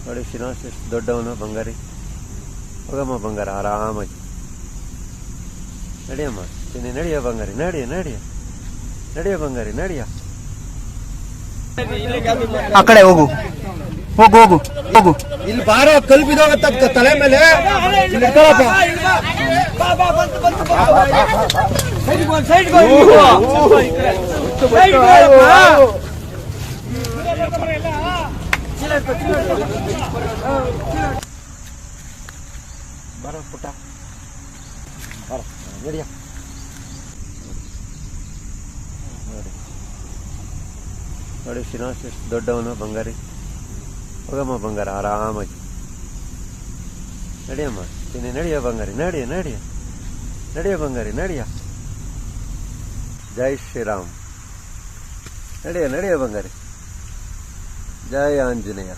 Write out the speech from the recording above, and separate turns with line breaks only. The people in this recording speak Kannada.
ನೋಡಿ ಶ್ರೀನಿವಾಸ್ ಎಷ್ಟು ದೊಡ್ಡವನು ಬಂಗಾರಿ. ಹೋಗಮ್ಮ ಬಂಗಾರ ಆರಾಮಾಗಿ ನಡಿಯಮ್ಮ. ತಿನ್ನಿ ನಡಿಯ ಬಂಗಾರಿ, ನಡಿಯ ನಡಿಯ ನಡಿಯ ಬಂಗಾರಿ ನಡಿಯ.
ಆ ಕಡೆ ಹೋಗು ಹೋಗು ಹೋಗು ಹೋಗು.
ಇಲ್ಲಿ ಬಾರ ಕಲ್ ಬಿದ್ದೋಗತ್ತ ತಲೆ ಮೇಲೆ.
ಬರ ಪುಟ್ಟ ಬರ ನಡಿಯ. ನೋಡಿ ಶ್ರೀನಿವಾಸ್ ಎಷ್ಟು ದೊಡ್ಡವನು ಬಂಗಾರಿ. ಹೋಗಮ್ಮ ಬಂಗಾರ ಆರಾಮಾಗಿ ನಡಿಯಮ್ಮ. ತಿನ್ನಿ ನಡಿಯ ಬಂಗಾರಿ, ನಡಿಯ ನಡಿಯ ನಡಿಯ ಬಂಗಾರಿ ನಡಿಯ. ಜೈ ಶ್ರೀರಾಮ್. ನಡಿಯ ನಡಿಯ ಬಂಗಾರಿ. ಜೈ ಆಂಜನೇಯ.